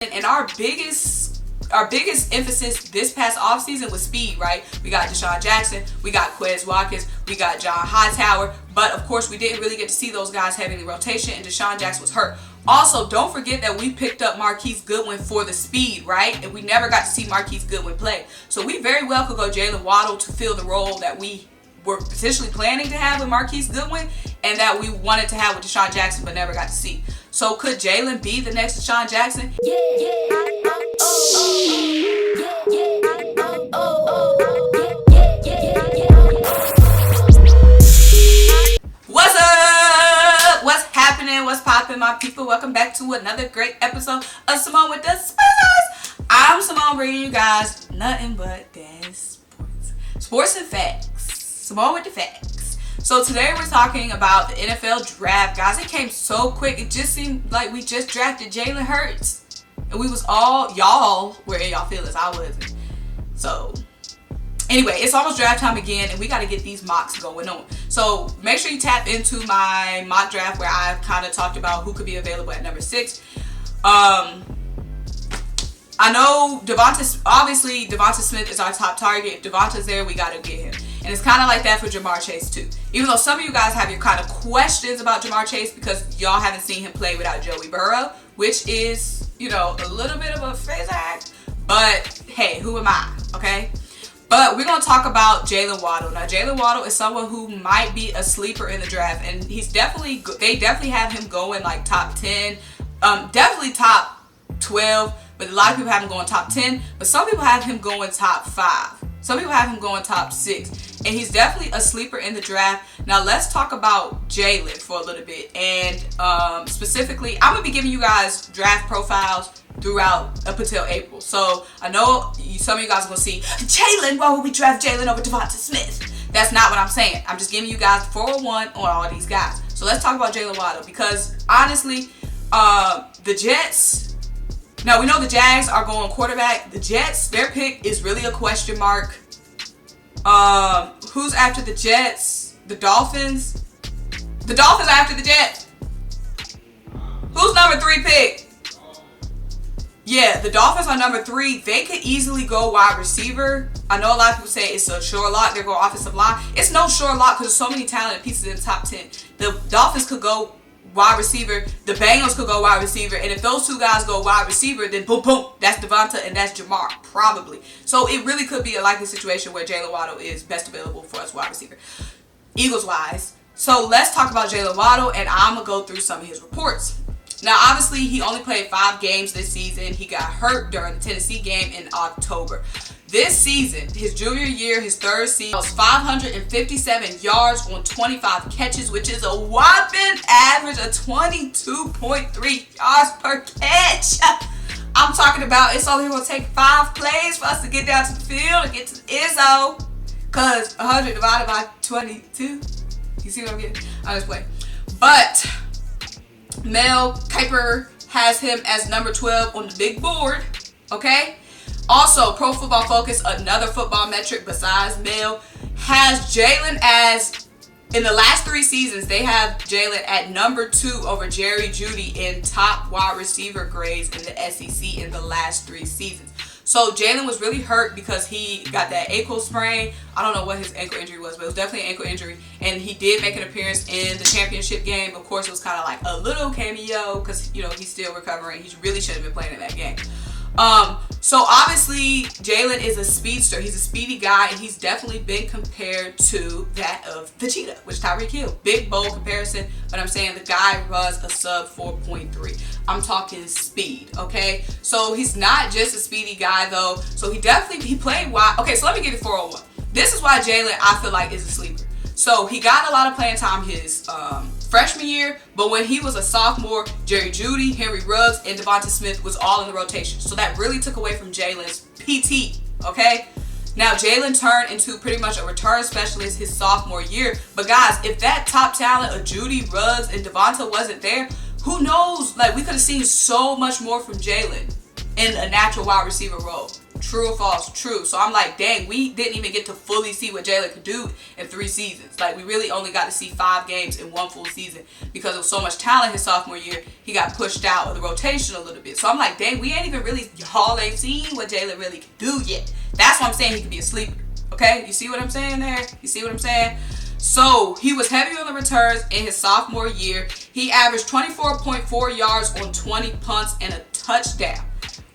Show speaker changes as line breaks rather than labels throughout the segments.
And our biggest emphasis this past offseason was speed, right? We got Deshaun Jackson, we got Quez Watkins, we got John Hightower, but of course we didn't really get to see those guys having the rotation, and Deshaun Jackson was hurt. Also, don't forget that we picked up Marquise Goodwin for the speed, right? And we never got to see Marquise Goodwin play. So we very well could go Jaylen Waddle to fill the role that we were potentially planning to have with Marquise Goodwin and that we wanted to have with Deshaun Jackson but never got to see. So could Jaylen be the next Deshaun Jackson? What's up? What's happening? What's popping, my people? Welcome back to another great episode of Simone with the Sports. I'm Simone, bringing you guys nothing but that sports and facts. Simone with the facts. So today we're talking about the NFL draft, guys. It came so quick. It just seemed like we just drafted Jalen Hurts, and we was all, y'all were in y'all feelings. I wasn't. So anyway, it's almost draft time again, and we got to get these mocks going on. So make sure you tap into my mock draft where I kind of talked about who could be available at number 6. I know obviously Devonta Smith is our top target. If Devonta's there, we got to get him. And it's kind of like that for Ja'Marr Chase too. Even though some of you guys have your kind of questions about Ja'Marr Chase because y'all haven't seen him play without Joey Burrow, which is, you know, a little bit of a phase act. But hey, who am I? Okay? But we're going to talk about Jaylen Waddle. Now, Jaylen Waddle is someone who might be a sleeper in the draft. And they definitely have him going like top 10. Definitely top 12. But a lot of people have him going top 10. But some people have him going top 5. Some people have him going top 6. And he's definitely a sleeper in the draft. Now, let's talk about Jaylen for a little bit. And specifically, I'm going to be giving you guys draft profiles throughout up until April. So I know some of you guys are going to see, Jaylen, why would we draft Jaylen over Devonta Smith? That's not what I'm saying. I'm just giving you guys 401 on all these guys. So let's talk about Jaylen Waddle, because honestly, the Jets, now we know the Jags are going quarterback. The Jets, their pick is really a question mark. Who's after the Jets? The Dolphins. The Dolphins are after the Jets. Who's number 3 pick? Yeah, the Dolphins are number 3. They could easily go wide receiver. I know a lot of people say it's a sure lock. They're going offensive line. It's no sure lock because there's so many talented pieces in the top 10. The Dolphins could go wide receiver. The Bengals could go wide receiver. And if those two guys go wide receiver, then boom, boom, that's Devonta and that's Ja'Marr, probably. So it really could be a likely situation where Jaylen Waddle is best available for us wide receiver, Eagles-wise. So let's talk about Jaylen Waddle, and I'm going to go through some of his reports. Now, obviously, he only played 5 games this season. He got hurt during the Tennessee game in October. This season, his junior year, his 3rd season, was 557 yards on 25 catches, which is a whopping average of 22.3 yards per catch. I'm talking about it's only going to take 5 plays for us to get down to the field and get to the end zone. Because 100 divided by 22. You see what I'm getting? I'm just playing. But Mel Kiper has him as number 12 on the big board, okay? Also, Pro Football Focus, another football metric besides Mel, has Jaylen as, in the last 3 seasons, they have Jaylen at number 2 over Jerry Jeudy in top wide receiver grades in the SEC in the last 3 seasons. So Jaylen was really hurt because he got that ankle sprain. I don't know what his ankle injury was, but it was definitely an ankle injury. And he did make an appearance in the championship game. Of course, it was kind of like a little cameo because, you know, he's still recovering. He really should have been playing in that game. So obviously, Jaylen is a speedster. He's a speedy guy, and he's definitely been compared to that of the Cheetah, which is Tyreek Hill. Big, bold comparison, but I'm saying the guy runs a sub 4.3. I'm talking speed, okay? So he's not just a speedy guy, though. So he played wide. Okay, so let me give you 401. This is why Jaylen, I feel like, is a sleeper. So he got a lot of playing time his freshman year, but when he was a sophomore, Jerry Jeudy, Henry Ruggs, and Devonta Smith was all in the rotation. So that really took away from Jaylen's PT, okay? Now, Jaylen turned into pretty much a return specialist his sophomore year. But guys, if that top talent of Jeudy, Ruggs, and Devonta wasn't there, who knows? Like, we could have seen so much more from Jaylen in a natural wide receiver role. True or false? True. So I'm like, dang, we didn't even get to fully see what Jaylen could do in 3 seasons. Like, we really only got to see 5 games in 1 full season because of so much talent his sophomore year. He got pushed out of the rotation a little bit. So I'm like, dang, we ain't even really, y'all ain't seen what Jaylen really can do yet. That's why I'm saying he could be a sleeper. Okay? You see what I'm saying there? You see what I'm saying? So he was heavy on the returns in his sophomore year. He averaged 24.4 yards on 20 punts and a touchdown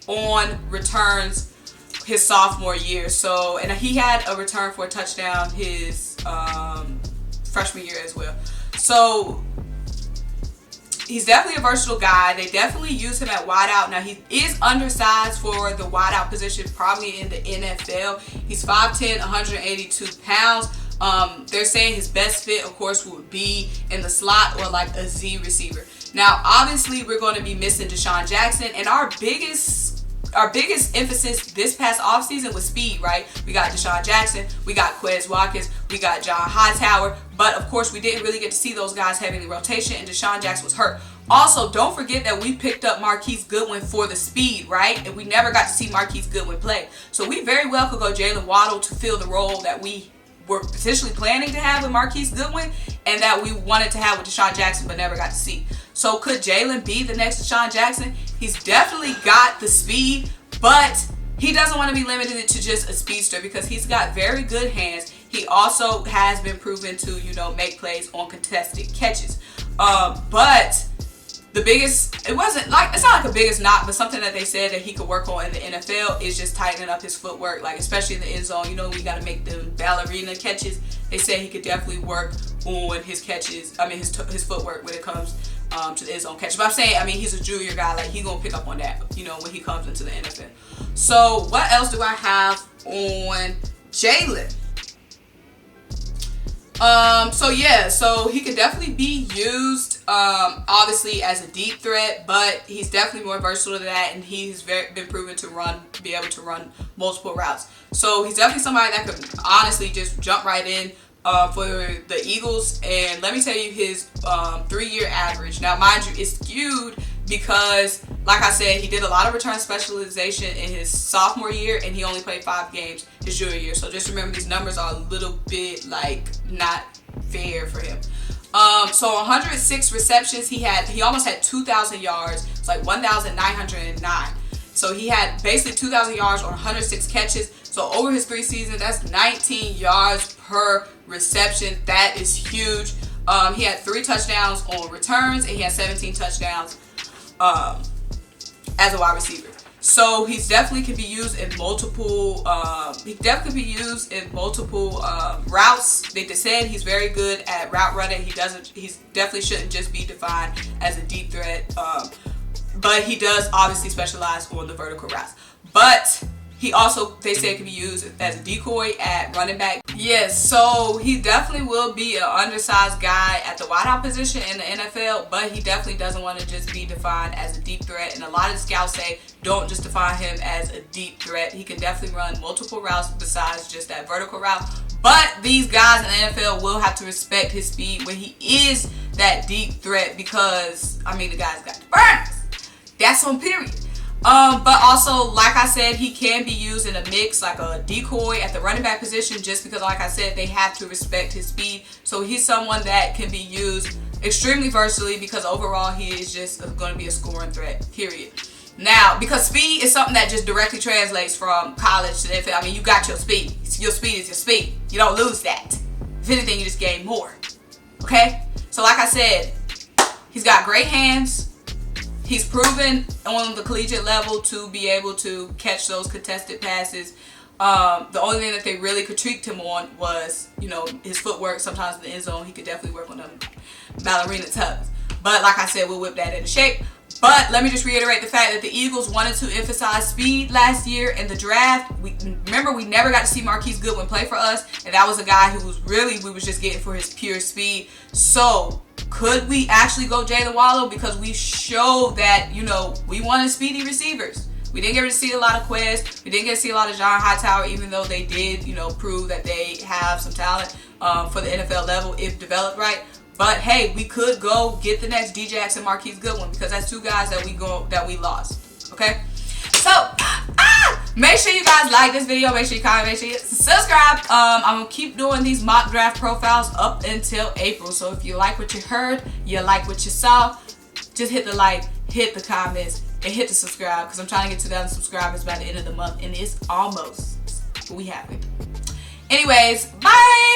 on returns his sophomore year. So, and he had a return for a touchdown his freshman year as well. So he's definitely a versatile guy. They definitely use him at wideout. Now, he is undersized for the wideout position, probably in the NFL. He's 5'10", 182 pounds. They're saying his best fit, of course, would be in the slot or like a Z receiver. Now, obviously, we're going to be missing Deshaun Jackson, and our biggest emphasis this past offseason was speed, right? We got Deshaun Jackson, we got Quez Watkins, we got John Hightower, but of course we didn't really get to see those guys having the rotation, and Deshaun Jackson was hurt. Also, don't forget that we picked up Marquise Goodwin for the speed, right? And we never got to see Marquise Goodwin play. So we very well could go Jaylen Waddle to fill the role that we were potentially planning to have with Marquise Goodwin and that we wanted to have with Deshaun Jackson but never got to see. So could Jaylen be the next Deshaun Jackson? He's definitely got the speed, but he doesn't want to be limited to just a speedster because he's got very good hands. He also has been proven to, you know, make plays on contested catches. But the biggest, it's not like a biggest knock, but something that they said that he could work on in the NFL is just tightening up his footwork, like especially in the end zone. You know, we got to make the ballerina catches. They said he could definitely work on his catches, his footwork when it comes to the end zone catch. But I'm saying, he's a junior guy, like he's going to pick up on that, you know, when he comes into the NFL. So what else do I have on Jaylen? So he could definitely be used, obviously as a deep threat, but he's definitely more versatile than that, and he's been proven to be able to run multiple routes. So he's definitely somebody that could honestly just jump right in for the Eagles. And let me tell you his 3-year average. Now, mind you, it's skewed because, like I said, he did a lot of return specialization in his sophomore year, and he only played 5 games his junior year. So just remember, these numbers are a little bit like not fair for him. So 106 receptions. He almost had 2,000 yards. It's like 1,909. So he had basically 2,000 yards on 106 catches. So over his 3 seasons, that's 19 yards per reception. That is huge. He had 3 touchdowns on returns, and he had 17 touchdowns as a wide receiver. So he's definitely can be used in multiple. Routes. They just said he's very good at route running. He definitely shouldn't just be defined as a deep threat. But he does obviously specialize on the vertical routes. But he also, they say, can be used as a decoy at running back. Yes, so he definitely will be an undersized guy at the wideout position in the NFL, but he definitely doesn't want to just be defined as a deep threat. And a lot of the scouts say, don't just define him as a deep threat. He can definitely run multiple routes besides just that vertical route. But these guys in the NFL will have to respect his speed when he is that deep threat because, the guy's got the burners. That's on period. But also, like I said, he can be used in a mix, like a decoy at the running back position, just because, like I said, they have to respect his speed. So he's someone that can be used extremely versatilely because overall he is just going to be a scoring threat, period. Now, because speed is something that just directly translates from college to the NFL. You got your speed. Your speed is your speed. You don't lose that. If anything, you just gain more. Okay? So like I said, he's got great hands. He's proven on the collegiate level to be able to catch those contested passes. The only thing that they really critiqued him on was, his footwork. Sometimes in the end zone, he could definitely work on them ballerina tugs. But like I said, we'll whip that into shape. But let me just reiterate the fact that the Eagles wanted to emphasize speed last year in the draft. Remember, we never got to see Marquise Goodwin play for us. And that was a guy who we was just getting for his pure speed. So could we actually go Jaylen Waddle? Because we showed that, we wanted speedy receivers. We didn't get to see a lot of Quez. We didn't get to see a lot of John Hightower, even though they did, prove that they have some talent for the NFL level if developed right. But hey, we could go get the next D-Jax and Marquise Goodwin because that's 2 guys that we lost. Okay? So, Make sure you guys like this video. Make sure you comment. Make sure you subscribe. I'm going to keep doing these mock draft profiles up until April. So if you like what you heard, you like what you saw, just hit the like, hit the comments, and hit the subscribe. Because I'm trying to get to 2,000 subscribers by the end of the month. And it's almost. But we have it. Anyways, bye.